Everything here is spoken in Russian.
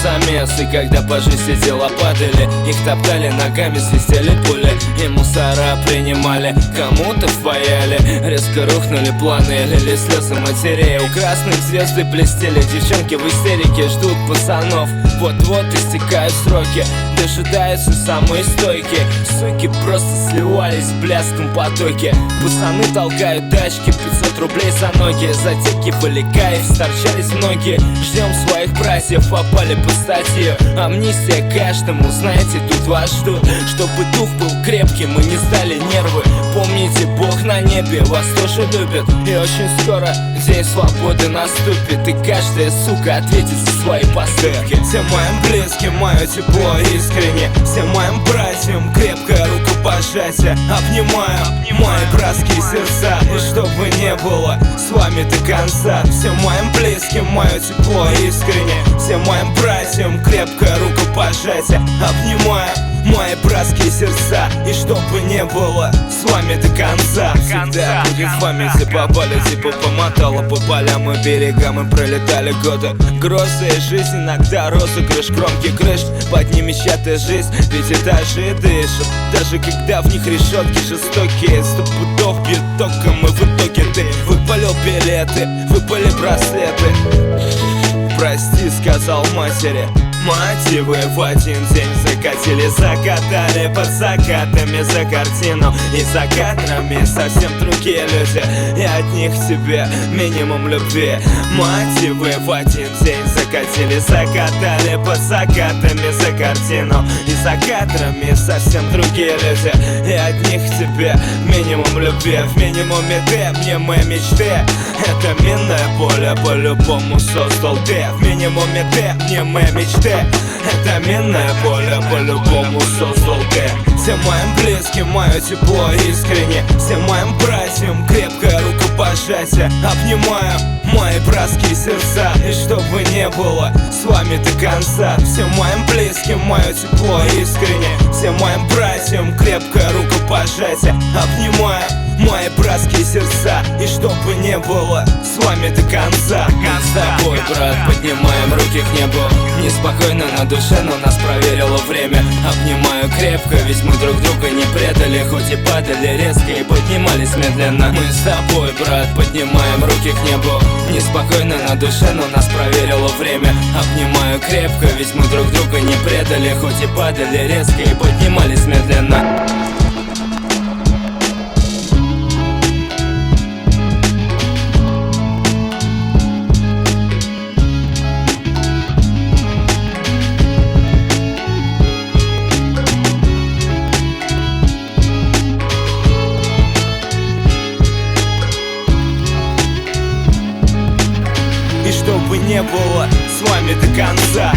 замес. И когда по жизни дела падали, их топтали ногами, свистели пули, и мусора принимали, кому-то впаяли. Резко рухнули планы, лили слезы матерей. У красных звезды блестели, девчонки в истерике ждут пацанов. Вот-вот истекают сроки, дожидаются самые стойкие. Суки просто сливались в блядском потоке. Пацаны толкают тачки, 500 рублей за ноги. Затеки были кайф, сторчались многие. Ждем своих братьев, попали по статью. Амнистия каждому, знаете, тут вас ждут. Чтобы дух был крепким и не сдали нервы. Помните, Бог на небе вас тоже любит. И очень скоро день свободы наступит. И каждая сука ответит за свои поступки. Всем моим близким мое тепло искренне. Всем моим братьям крепкое рукопожатие. Обнимаю мои братские сердца. И чтобы не было с вами до конца. Всем моим близким мое тепло искренне. Всем моим братьям крепкое рукопожатие. Обнимаю мои братские сердца. И чтобы не было с вами до конца. Всегда будет в памяти, попали, типа помотало по полям и берегам. И пролетали годы, грозы и жизнь. Иногда розыгрыш, кромки крыш, под ними чья-то жизнь. Ведь этажи дышат, даже когда в них решетки жестокие. 100 пудов бьют током, и в итоге ты выпалил билеты, выпали браслеты. Прости, сказал матери. Мотивы в один день закатили, закатали под закатами за картину. И за кадрами совсем другие люди, и от них тебе минимум любви. Мотивы в один день закатили, закатали под закатами за картину. И за кадрами совсем другие люди, и от них тебе минимум любви. В минимуме ты мне мои мечты. Это минное поле по-любому создал ты. В минимуме ты мне мои мечты. Это минное поле по-любому создал ты. Всем моим близким мое тепло искренне. Всем моим братьям крепкое рукопожатие. Обнимаю мои братские сердца. И чтобы не было с вами до конца. Всем моим близким мое тепло искренне. Всем моим братьям крепкое рукопожатие. Обнимаю мои братские сердца. И чтобы не было с вами до конца. Мы с тобой, брат, поднимаем руки к небу. Неспокойно на душе, но нас проверило время. Обнимаю крепко, ведь мы друг друга не предали. Хоть и падали резко и поднимались медленно. Мы с тобой, брат, поднимаем руки к небу. Неспокойно на душе, но нас проверило время. Обнимаю крепко, ведь мы друг друга не предали. Хоть и падали резко и поднимались медленно. И чтобы не было с вами до конца.